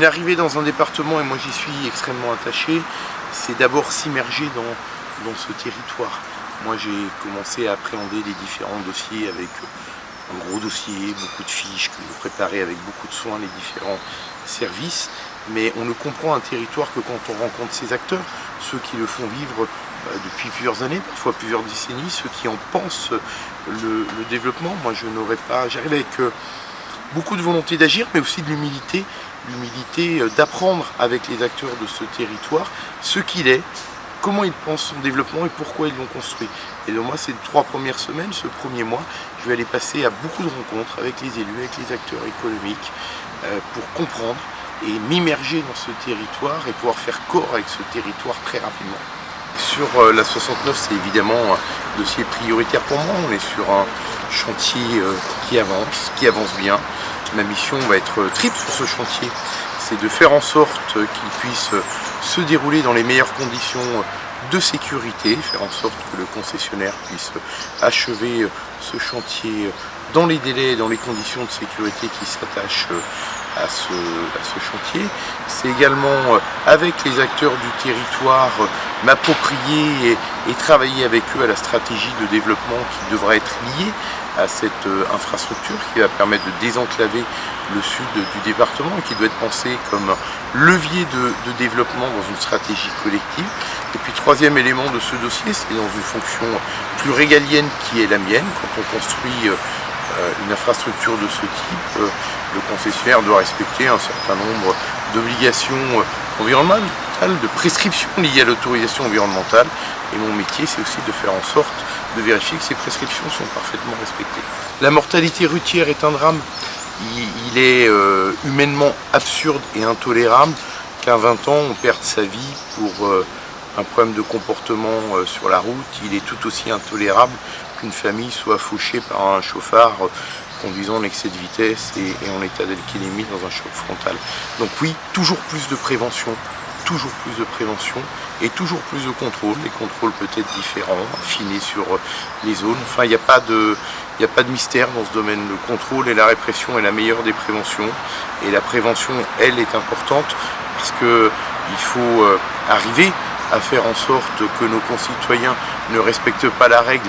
Une arrivée dans un département, et moi j'y suis extrêmement attaché, c'est d'abord s'immerger dans ce territoire. Moi j'ai commencé à appréhender les différents dossiers avec un gros dossier, beaucoup de fiches que je préparais avec beaucoup de soin, les différents services. Mais on ne comprend un territoire que quand on rencontre ses acteurs, ceux qui le font vivre depuis plusieurs années, parfois plusieurs décennies, ceux qui en pensent le développement. Moi j'arrive avec beaucoup de volonté d'agir, mais aussi de l'humilité d'apprendre avec les acteurs de ce territoire ce qu'il est, comment ils pensent son développement et pourquoi ils l'ont construit. Et donc moi, ces 3 premières semaines, ce premier mois, je vais aller passer à beaucoup de rencontres avec les élus, avec les acteurs économiques, pour comprendre et m'immerger dans ce territoire et pouvoir faire corps avec ce territoire très rapidement. Sur la 69, c'est évidemment un dossier prioritaire pour moi. On est sur un chantier qui avance bien. Ma mission va être triple sur ce chantier. C'est de faire en sorte qu'il puisse se dérouler dans les meilleures conditions de sécurité, faire en sorte que le concessionnaire puisse achever ce chantier dans les délais et dans les conditions de sécurité qui s'attachent à ce chantier. C'est également avec les acteurs du territoire m'approprier et travailler avec eux à la stratégie de développement qui devra être liée à cette infrastructure qui va permettre de désenclaver le sud du département et qui doit être pensé comme levier de développement dans une stratégie collective. Et puis troisième élément de ce dossier, c'est dans une fonction plus régalienne qui est la mienne. Quand on construit une infrastructure de ce type, le concessionnaire doit respecter un certain nombre d'obligations environnementales, de prescriptions liées à l'autorisation environnementale. Et mon métier, c'est aussi de faire en sorte de vérifier que ces prescriptions sont parfaitement respectées. La mortalité routière est un drame. Il est humainement absurde et intolérable qu'à 20 ans, on perde sa vie pour un problème de comportement sur la route. Il est tout aussi intolérable qu'une famille soit fauchée par un chauffard conduisant en excès de vitesse et en état d'alcoolémie dans un choc frontal. Donc oui, toujours plus de prévention et toujours plus de contrôle. Les contrôles peut-être différents, affinés sur les zones. Enfin, il n'y a pas de mystère dans ce domaine. Le contrôle et la répression est la meilleure des préventions. Et la prévention, elle, est importante parce qu'il faut arriver à faire en sorte que nos concitoyens ne respectent pas la règle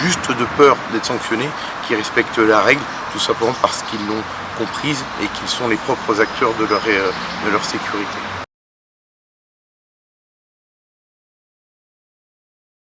juste de peur d'être sanctionnés, qui respectent la règle tout simplement parce qu'ils l'ont comprise et qu'ils sont les propres acteurs de leur sécurité.